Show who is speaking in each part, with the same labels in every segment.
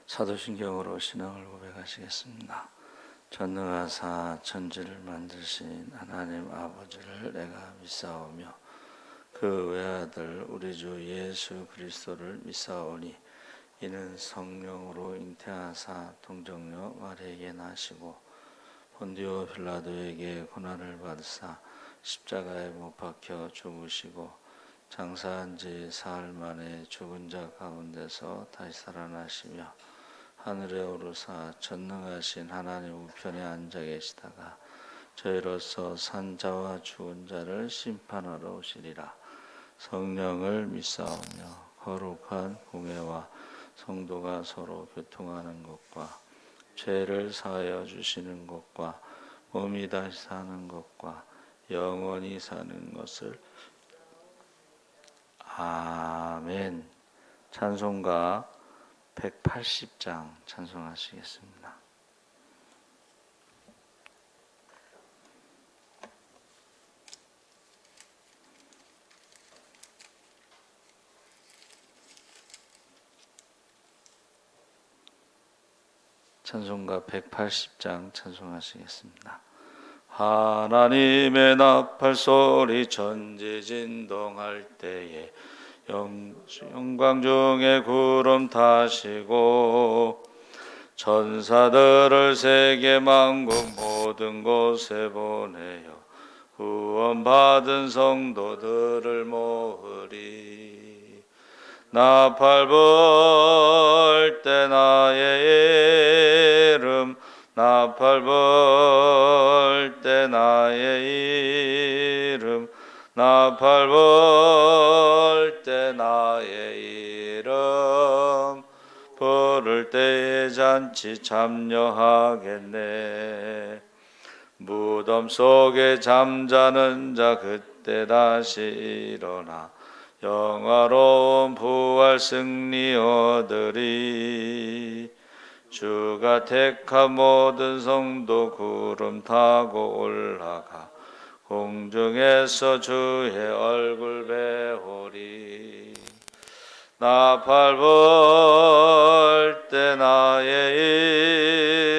Speaker 1: 사도신경으로 신앙을 고백하시겠습니다. 전능하사 천지를 만드신 하나님 아버지를 내가 믿사오며 그 외아들 우리 주 예수 그리스도를 믿사오니 이는 성령으로 잉태하사 동정녀 마리아에게 나시고 본디오 빌라도에게 고난을 받으사 십자가에 못 박혀 죽으시고 장사한 지 사흘 만에 죽은 자 가운데서 다시 살아나시며 하늘에 오르사 전능하신 하나님 우편에 앉아 계시다가 저희로서 산 자와 죽은 자를 심판하러 오시리라. 성령을 믿사오며 거룩한 공회와 성도가 서로 교통하는 것과 죄를 사하여 주시는 것과 몸이 다시 사는 것과 영원히 사는 것을 아멘. 찬송가 180장 찬송하시겠습니다. 찬송가 180장 찬송하시겠습니다. 하나님의 나팔 소리 전지진동할 때에 영광 중에 구름 타시고 천사들을 세계 만국 모든 곳에 보내어 구원받은 성도들을 모으리. 나팔 불 때 나의 이름 나팔 불 때 나의 이름 나팔 불 때 나의 이름 부를 때에 잔치 참여하겠네. 무덤 속에 잠자는 자 그때 다시 일어나 영화로운 부활 승리 얻으리. 주가 택한 모든 성도 구름 타고 올라가 공중에서 주의 얼굴 배우리. 나팔 불 때 나의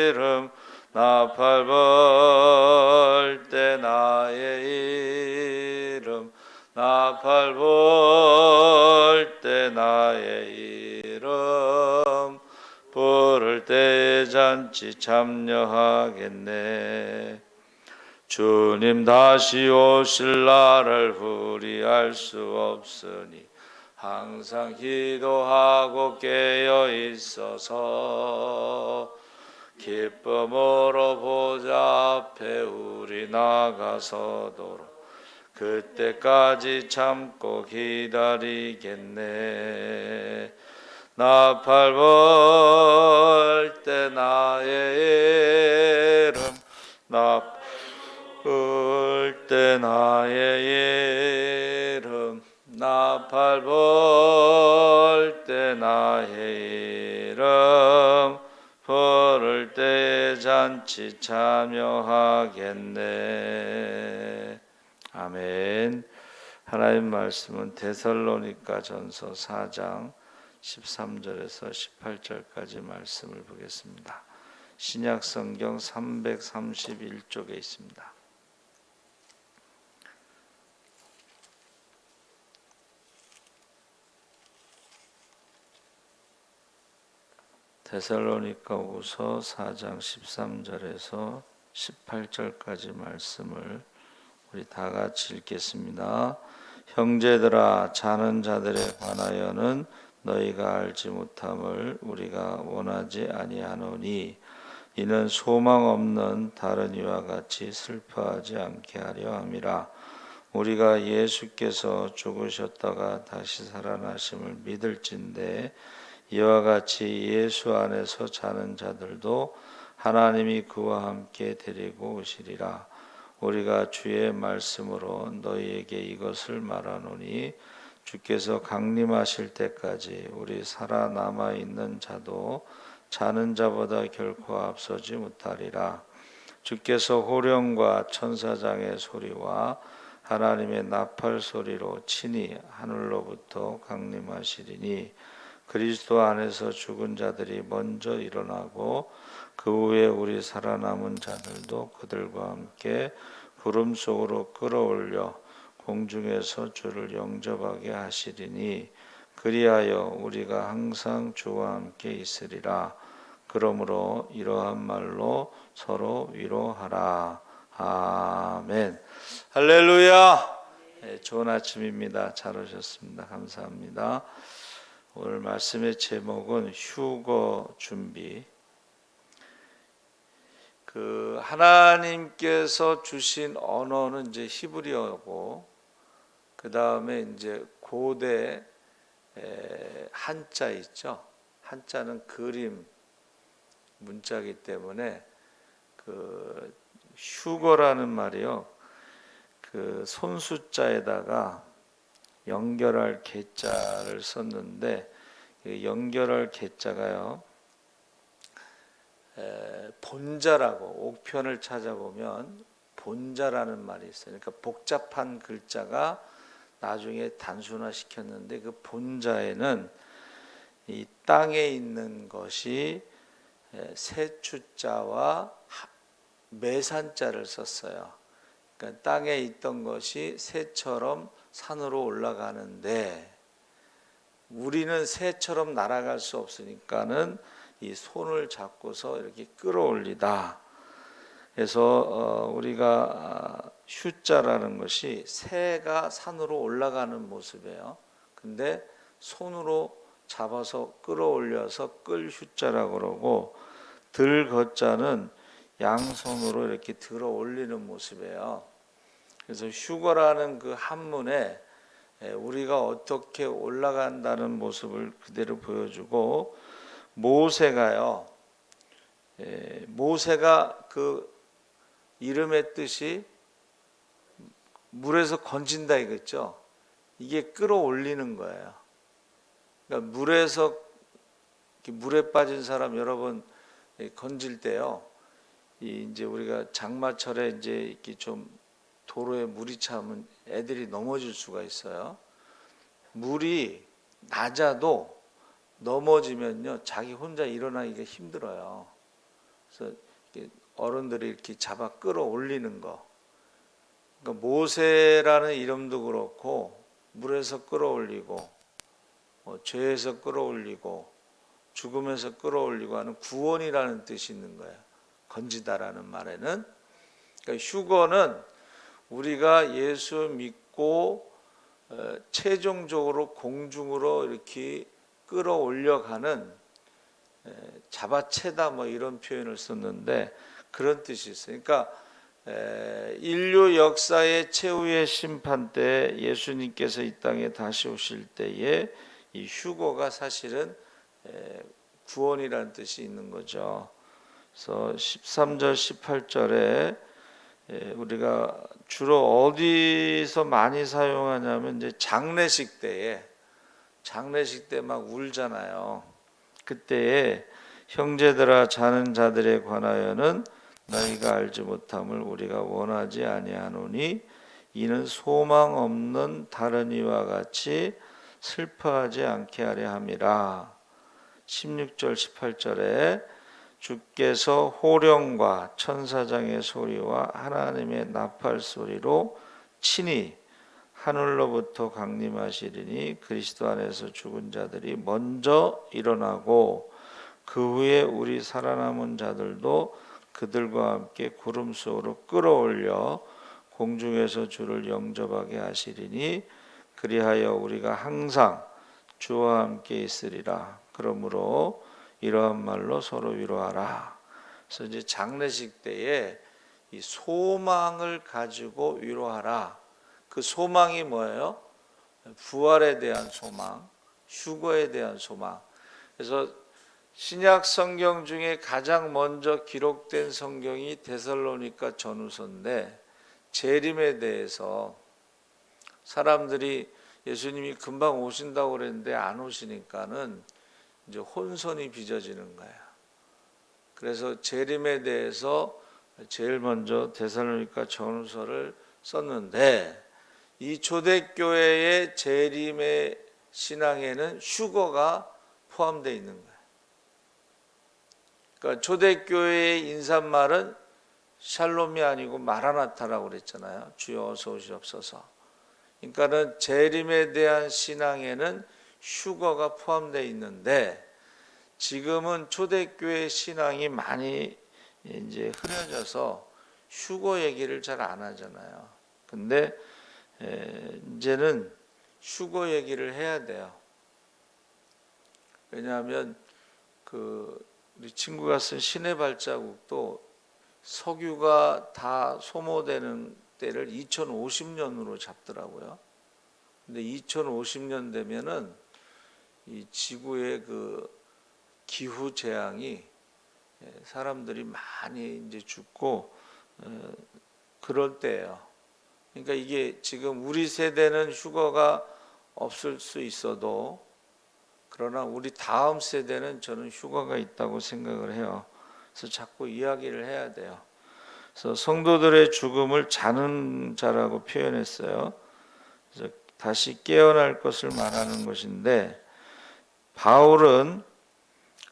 Speaker 1: 이름 나팔 불 때 나의 이름 나팔 불 때 나의 이름 부를 때에 잔치 참여하겠네. 주님 다시 오실 날을 후리할 수 없으니 항상 기도하고 깨어 있어서 기쁨으로 보좌 앞에 우리 나가서도록 그때까지 참고 기다리겠네. 나팔 불 때 나의 이름 나팔 불 때 나의 이름 나팔 불 때 나의 이름 부를 때에 잔치 참여하겠네. 아멘. 하나님 말씀은 데살로니가 전서 4장 13절에서 18절까지 말씀을 보겠습니다. 신약 성경 331쪽에 있습니다. 데살로니가후서 4장 13절에서 18절까지 말씀을 우리 다 같이 읽겠습니다. 형제들아, 자는 자들에 관하여는 너희가 알지 못함을 우리가 원하지 아니하노니 이는 소망 없는 다른 이와 같이 슬퍼하지 않게 하려 함이라. 우리가 예수께서 죽으셨다가 다시 살아나심을 믿을진대 이와 같이 예수 안에서 자는 자들도 하나님이 그와 함께 데리고 오시리라. 우리가 주의 말씀으로 너희에게 이것을 말하노니 주께서 강림하실 때까지 우리 살아남아 있는 자도 자는 자보다 결코 앞서지 못하리라. 주께서 호령과 천사장의 소리와 하나님의 나팔 소리로 친히 하늘로부터 강림하시리니 그리스도 안에서 죽은 자들이 먼저 일어나고 그 후에 우리 살아남은 자들도 그들과 함께 구름 속으로 끌어올려 공중에서 주를 영접하게 하시리니 그리하여 우리가 항상 주와 함께 있으리라. 그러므로 이러한 말로 서로 위로하라. 아멘. 할렐루야. 네, 좋은 아침입니다. 잘 오셨습니다. 감사합니다. 오늘 말씀의 제목은 휴거 준비. 하나님께서 주신 언어는 이제 히브리어고, 그 다음에 이제 고대 한자 있죠. 한자는 그림 문자이기 때문에 휴거라는 말이요. 손수자에다가 연결할 개자를 썼는데 연결할 개자가요. 본자라고 옥편을 찾아보면 본자라는 말이 있어요. 그러니까 복잡한 글자가 나중에 단순화 시켰는데 그 본자에는 이 땅에 있는 것이 세추자와 매산자를 썼어요. 그러니까 땅에 있던 것이 새처럼 산으로 올라가는데 우리는 새처럼 날아갈 수 없으니까는 이 손을 잡고서 이렇게 끌어올리다. 그래서 우리가 휴자라는 것이 새가 산으로 올라가는 모습이에요. 근데 손으로 잡아서 끌어올려서 끌 휴자라고 그러고, 들 거자는 양손으로 이렇게 들어 올리는 모습이에요. 그래서 휴거라는 그 한문에 우리가 어떻게 올라간다는 모습을 그대로 보여주고, 모세가요. 모세가 그 이름의 뜻이 물에서 건진다 이거죠. 이게 끌어올리는 거예요. 그러니까 물에 빠진 사람 여러분 건질 때요. 이제 우리가 장마철에 이제 이렇게 좀 도로에 물이 차면 애들이 넘어질 수가 있어요. 물이 낮아도 넘어지면요 자기 혼자 일어나기가 힘들어요. 그래서 어른들이 이렇게 잡아 끌어올리는 거. 그러니까 모세라는 이름도 그렇고 물에서 끌어올리고 죄에서 끌어올리고 죽음에서 끌어올리고 하는 구원이라는 뜻이 있는 거예요. 건지다라는 말에는. 그러니까 휴거는 우리가 예수 믿고 최종적으로 공중으로 이렇게 끌어올려가는 잡아채다 뭐 이런 표현을 썼는데 그런 뜻이 있어요. 그러니까 인류 역사의 최후의 심판 때 예수님께서 이 땅에 다시 오실 때에 이 휴거가 사실은 구원이라는 뜻이 있는 거죠. 그래서 13절 18절에 우리가 주로 어디서 많이 사용하냐면 이제 장례식 때에 막 울잖아요. 그때에 형제들아 자는 자들에 관하여는 너희가 알지 못함을 우리가 원하지 아니하노니 이는 소망 없는 다른 이와 같이 슬퍼하지 않게 하려 함이라. 16절 18절에 주께서 호령과 천사장의 소리와 하나님의 나팔 소리로 친히 하늘로부터 강림하시리니 그리스도 안에서 죽은 자들이 먼저 일어나고 그 후에 우리 살아남은 자들도 그들과 함께 구름 속으로 끌어올려 공중에서 주를 영접하게 하시리니 그리하여 우리가 항상 주와 함께 있으리라. 그러므로 이러한 말로 서로 위로하라. 그래서 이제 장례식 때에 이 소망을 가지고 위로하라. 그 소망이 뭐예요? 부활에 대한 소망, 휴거에 대한 소망. 그래서 신약 성경 중에 가장 먼저 기록된 성경이 데살로니가 전후서인데 재림에 대해서 사람들이 예수님이 금방 오신다고 그랬는데 안 오시니까는 이제 혼선이 빚어지는 거예요. 그래서 재림에 대해서 제일 먼저 데살로니가 전후서를 썼는데 이 초대교회의 재림의 신앙에는 휴거가 포함되어 있는 거예요. 그러니까 초대교회의 인사말은 샬롬이 아니고 마라나타라고 그랬잖아요. 주여 어서 오시옵소서. 그러니까는 재림에 대한 신앙에는 휴거가 포함되어 있는데, 지금은 초대교회 신앙이 많이 이제 흐려져서 휴거 얘기를 잘 안 하잖아요. 근데 이제는 휴거 얘기를 해야 돼요. 왜냐하면 우리 친구가 쓴 신의 발자국도 석유가 다 소모되는 때를 2050년으로 잡더라고요. 근데 2050년 되면은 이 지구의 기후 재앙이, 사람들이 많이 이제 죽고 그럴 때예요. 그러니까 이게 지금 우리 세대는 휴거가 없을 수 있어도, 그러나 우리 다음 세대는 저는 휴거가 있다고 생각을 해요. 그래서 자꾸 이야기를 해야 돼요. 그래서 성도들의 죽음을 자는 자라고 표현했어요. 그래서 다시 깨어날 것을 말하는 것인데, 바울은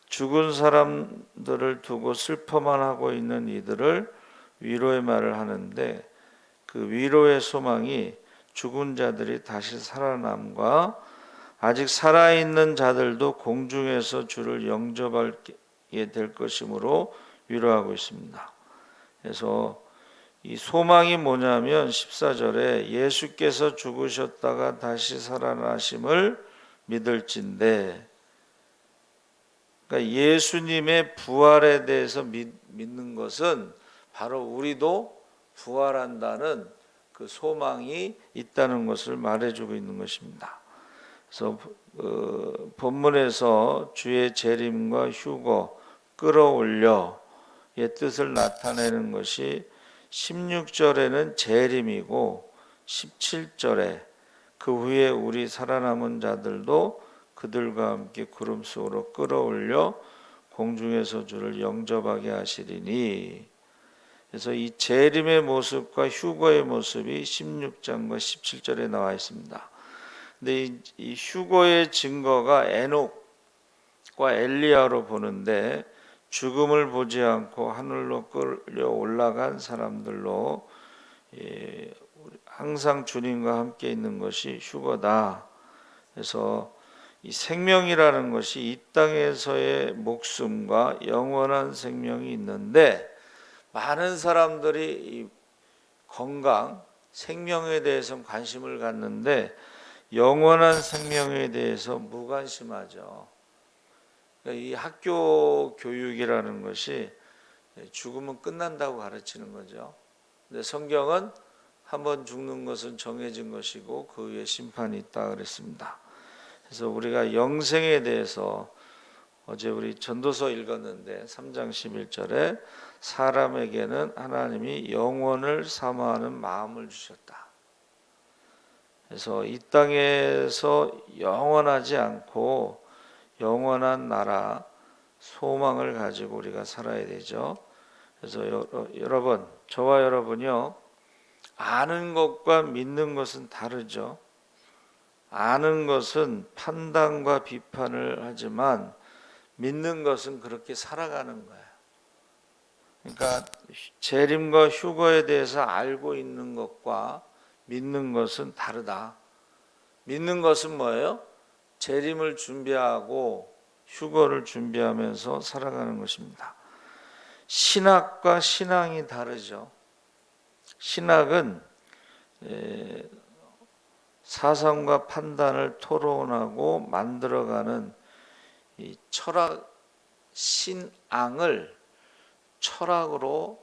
Speaker 1: 죽은 사람들을 두고 슬퍼만 하고 있는 이들을 위로의 말을 하는데, 그 위로의 소망이 죽은 자들이 다시 살아남과 아직 살아있는 자들도 공중에서 주를 영접하게 될 것이므로 위로하고 있습니다. 그래서 이 소망이 뭐냐면 14절에 예수께서 죽으셨다가 다시 살아나심을 믿을진대. 그러니까 예수님의 부활에 대해서 믿는 것은 바로 우리도 부활한다는 그 소망이 있다는 것을 말해주고 있는 것입니다. 그래서 본문에서 주의 재림과 휴거, 끌어올려의 뜻을 나타내는 것이 16절에는 재림이고 17절에 그 후에 우리 살아남은 자들도 그들과 함께 구름 속으로 끌어올려 공중에서 주를 영접하게 하시리니. 그래서 이 재림의 모습과 휴거의 모습이 16장과 17절에 나와 있습니다. 근데 이 휴거의 증거가 에녹과 엘리야로 보는데, 죽음을 보지 않고 하늘로 끌려 올라간 사람들로 항상 주님과 함께 있는 것이 휴거다. 그래서 이 생명이라는 것이 이 땅에서의 목숨과 영원한 생명이 있는데, 많은 사람들이 이 건강, 생명에 대해서 관심을 갖는데 영원한 생명에 대해서 무관심하죠. 그러니까 이 학교 교육이라는 것이 죽으면 끝난다고 가르치는 거죠. 근데 성경은 한번 죽는 것은 정해진 것이고 그 후에 심판이 있다 그랬습니다. 그래서 우리가 영생에 대해서 어제 우리 전도서 읽었는데 3장 11절에 사람에게는 하나님이 영원을 사모하는 마음을 주셨다. 그래서 이 땅에서 영원하지 않고 영원한 나라 소망을 가지고 우리가 살아야 되죠. 그래서 여러분, 저와 여러분이요, 아는 것과 믿는 것은 다르죠. 아는 것은 판단과 비판을 하지만 믿는 것은 그렇게 살아가는 거예요. 그러니까 재림과 휴거에 대해서 알고 있는 것과 믿는 것은 다르다. 믿는 것은 뭐예요? 재림을 준비하고 휴거를 준비하면서 살아가는 것입니다. 신학과 신앙이 다르죠. 신학은 사상과 판단을 토론하고 만들어가는 이 철학, 신앙을 철학으로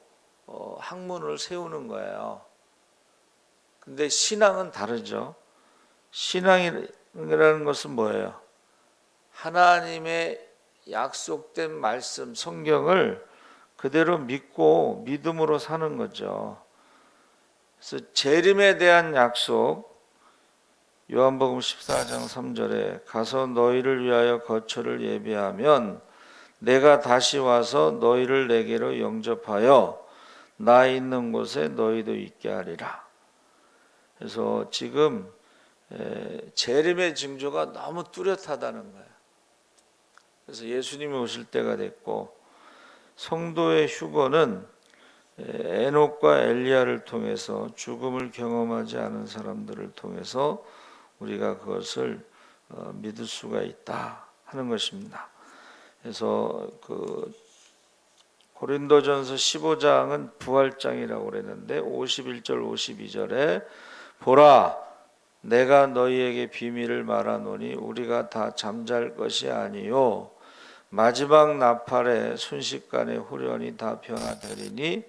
Speaker 1: 학문을 세우는 거예요. 근데 신앙은 다르죠. 신앙이라는 것은 뭐예요? 하나님의 약속된 말씀, 성경을 그대로 믿고 믿음으로 사는 거죠. 그래서 재림에 대한 약속, 요한복음 14장 3절에 가서 너희를 위하여 거처를 예비하면 내가 다시 와서 너희를 내게로 영접하여 나 있는 곳에 너희도 있게 하리라. 그래서 지금 재림의 징조가 너무 뚜렷하다는 거예요. 그래서 예수님이 오실 때가 됐고, 성도의 휴거는 에녹과 엘리야를 통해서 죽음을 경험하지 않은 사람들을 통해서 우리가 그것을 믿을 수가 있다 하는 것입니다. 그래서 그 고린도전서 15장은 부활장이라고 그랬는데 51절 52절에 보라 내가 너희에게 비밀을 말하노니 우리가 다 잠잘 것이 아니요 마지막 나팔에 순식간에 후련히 다 변화되리니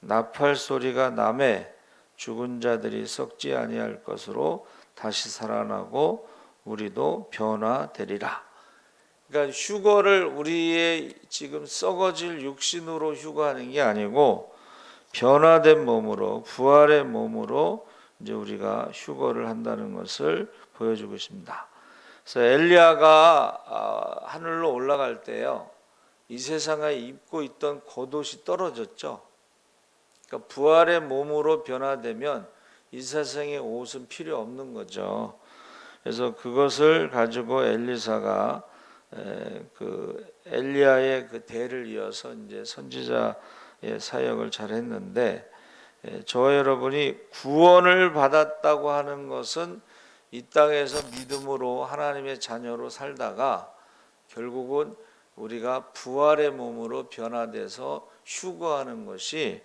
Speaker 1: 나팔 소리가 나매 죽은 자들이 썩지 아니할 것으로 다시 살아나고 우리도 변화되리라. 그러니까 휴거를 우리의 지금 썩어질 육신으로 휴거하는 게 아니고 변화된 몸으로 부활의 몸으로 이제 우리가 휴거를 한다는 것을 보여주고 있습니다. 그래서 엘리야가 하늘로 올라갈 때요, 이 세상에 입고 있던 겉옷이 떨어졌죠. 그러니까 부활의 몸으로 변화되면 이 세상의 옷은 필요 없는 거죠. 그래서 그것을 가지고 엘리사가 그 엘리야의 그 대를 이어서 이제 선지자의 사역을 잘 했는데, 저와 여러분이 구원을 받았다고 하는 것은 이 땅에서 믿음으로 하나님의 자녀로 살다가 결국은 우리가 부활의 몸으로 변화돼서 휴거하는 것이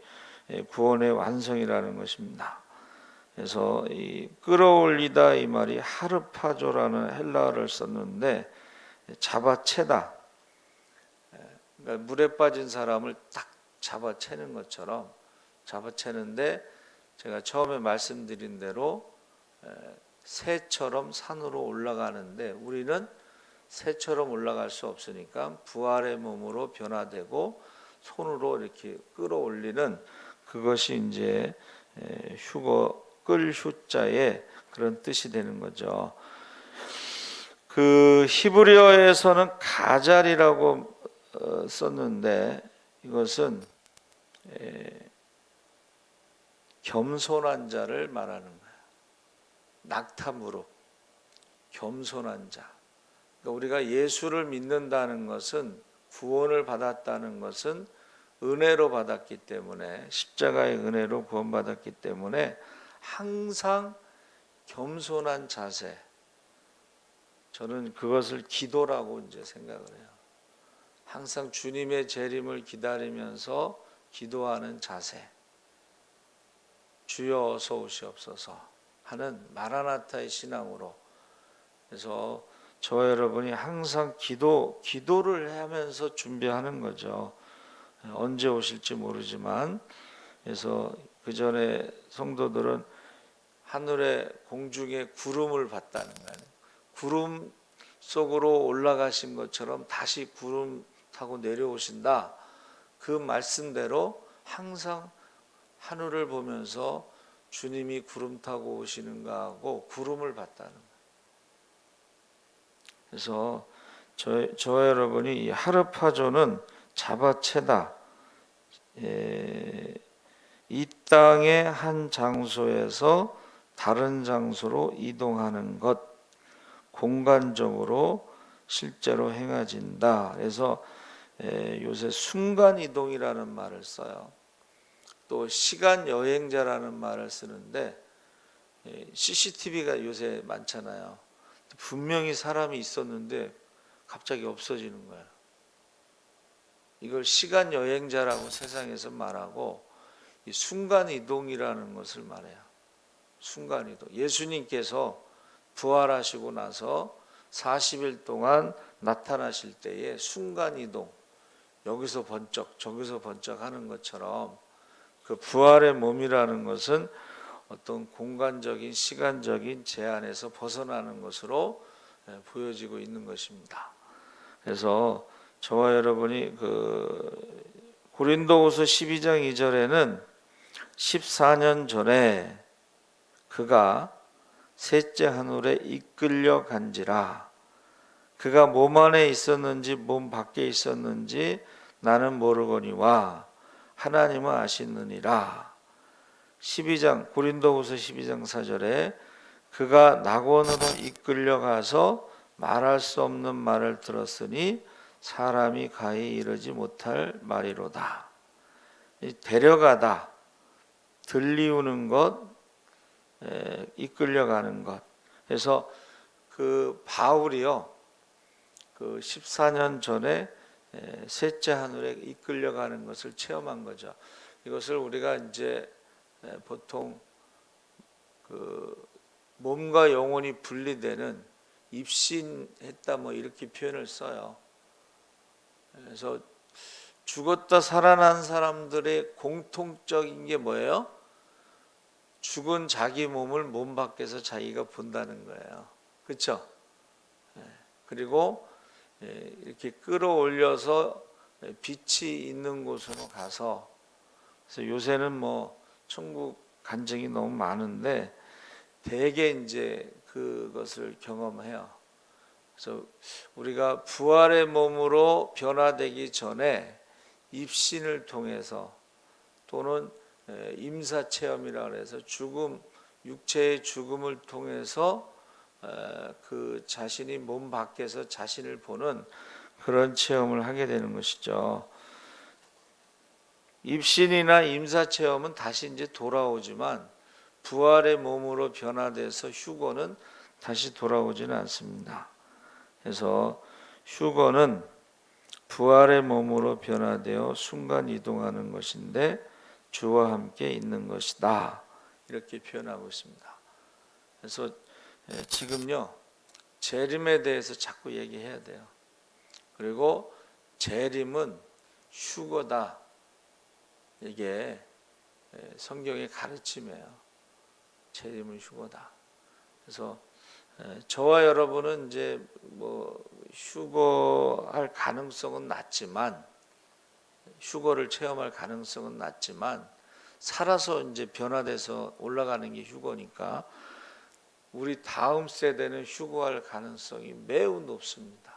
Speaker 1: 구원의 완성이라는 것입니다. 그래서 이 끌어올리다 이 말이 하르파조라는 헬라어를 썼는데 잡아채다. 그러니까 물에 빠진 사람을 딱 잡아채는 것처럼 잡아채는데, 제가 처음에 말씀드린 대로 새처럼 산으로 올라가는데 우리는 새처럼 올라갈 수 없으니까 부활의 몸으로 변화되고 손으로 이렇게 끌어올리는 그것이 이제 휴거 끌 휴자의 그런 뜻이 되는 거죠. 그 히브리어에서는 가잘이라고 썼는데 이것은 겸손한 자를 말하는 거예요. 낙타무릎, 겸손한 자. 그러니까 우리가 예수를 믿는다는 것은, 구원을 받았다는 것은 은혜로 받았기 때문에, 십자가의 은혜로 구원받았기 때문에 항상 겸손한 자세, 저는 그것을 기도라고 이제 생각을 해요. 항상 주님의 재림을 기다리면서 기도하는 자세, 주여 어서 오시옵소서 하는 마라나타의 신앙으로. 그래서 저와 여러분이 항상 기도를 하면서 준비하는 거죠. 언제 오실지 모르지만. 그래서 그 전에 성도들은 하늘의 공중에 구름을 봤다는 거예요. 구름 속으로 올라가신 것처럼 다시 구름 타고 내려오신다. 그 말씀대로 항상 하늘을 보면서 주님이 구름 타고 오시는가 하고 구름을 봤다는 거예요. 그래서 저와 여러분이 이 하르파조는 잡아채다. 이 땅의 한 장소에서 다른 장소로 이동하는 것, 공간적으로 실제로 행해진다. 그래서 요새 순간 이동이라는 말을 써요. 또 시간 여행자라는 말을 쓰는데, CCTV가 요새 많잖아요. 분명히 사람이 있었는데 갑자기 없어지는 거예요. 이걸 시간 여행자라고 세상에서 말하고, 이 순간 이동이라는 것을 말해요. 순간 이동. 예수님께서 부활하시고 나서 40일 동안 나타나실 때에 순간 이동, 여기서 번쩍 저기서 번쩍 하는 것처럼 그 부활의 몸이라는 것은 어떤 공간적인 시간적인 제한에서 벗어나는 것으로 보여지고 있는 것입니다. 그래서 저와 여러분이 그 고린도후서 12장 2절에는 14년 전에 그가 셋째 하늘에 이끌려 간지라, 그가 몸 안에 있었는지 몸 밖에 있었는지 나는 모르거니와 하나님은 아시느니라. 12장 고린도후서 12장 4절에 그가 낙원으로 이끌려 가서 말할 수 없는 말을 들었으니 사람이 가히 이르지 못할 말이로다. 데려가다, 들리우는 것, 이끌려가는 것. 그래서 그 바울이요, 그 14년 전에 셋째 하늘에 이끌려가는 것을 체험한 거죠. 이것을 우리가 이제 보통 그 몸과 영혼이 분리되는 입신했다 뭐 이렇게 표현을 써요. 그래서 죽었다 살아난 사람들의 공통적인 게 뭐예요? 죽은 자기 몸을 몸 밖에서 자기가 본다는 거예요. 그렇죠? 그리고 이렇게 끌어올려서 빛이 있는 곳으로 가서, 그래서 요새는 뭐 천국 간증이 너무 많은데 대개 이제 그것을 경험해요. 그래서 우리가 부활의 몸으로 변화되기 전에 입신을 통해서 또는 임사체험이라 해서 죽음, 육체의 죽음을 통해서 그 자신이 몸 밖에서 자신을 보는 그런 체험을 하게 되는 것이죠. 입신이나 임사체험은 다시 이제 돌아오지만 부활의 몸으로 변화돼서 휴거는 다시 돌아오지는 않습니다. 그래서 휴거는 부활의 몸으로 변화되어 순간 이동하는 것인데 주와 함께 있는 것이다. 이렇게 표현하고 있습니다. 그래서 지금요, 재림에 대해서 자꾸 얘기해야 돼요. 그리고 재림은 휴거다. 이게 성경의 가르침이에요. 재림은 휴거다. 그래서 저와 여러분은 이제 뭐 휴거할 가능성은 낮지만, 휴거를 체험할 가능성은 낮지만, 살아서 이제 변화돼서 올라가는 게 휴거니까 우리 다음 세대는 휴거할 가능성이 매우 높습니다.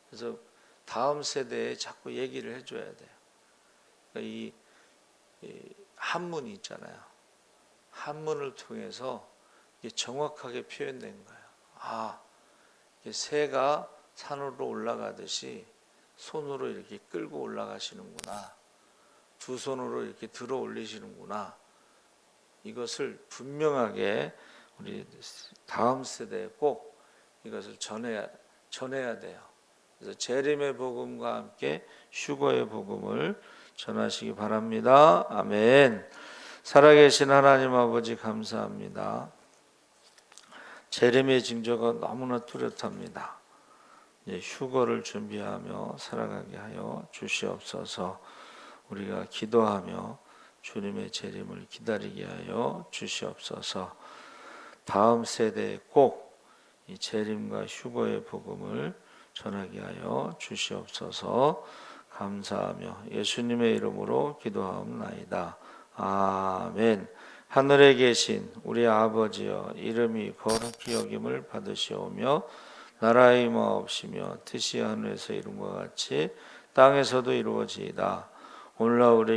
Speaker 1: 그래서 다음 세대에 자꾸 얘기를 해줘야 돼요. 그러니까 이 한문이 있잖아요. 한문을 통해서 이게 정확하게 표현된 거예요. 아, 새가 산으로 올라가듯이 손으로 이렇게 끌고 올라가시는구나. 두 손으로 이렇게 들어 올리시는구나. 이것을 분명하게 우리 다음 세대에 꼭 이것을 전해야 돼요. 그래서 재림의 복음과 함께 휴거의 복음을 전하시기 바랍니다. 아멘. 살아계신 하나님 아버지 감사합니다. 재림의 징조가 너무나 뚜렷합니다. 휴거를 준비하며 살아가게 하여 주시옵소서. 우리가 기도하며 주님의 재림을 기다리게 하여 주시옵소서. 다음 세대에 꼭 이 재림과 휴거의 복음을 전하게 하여 주시옵소서. 감사하며 예수님의 이름으로 기도하옵나이다. 아멘. 하늘에 계신 우리 아버지여, 이름이 거룩히 여김을 받으시오며 나라의 임하옵시며 뜻이 하늘에서 이룬 것 같이 땅에서도 이루어지이다. 오늘날 우리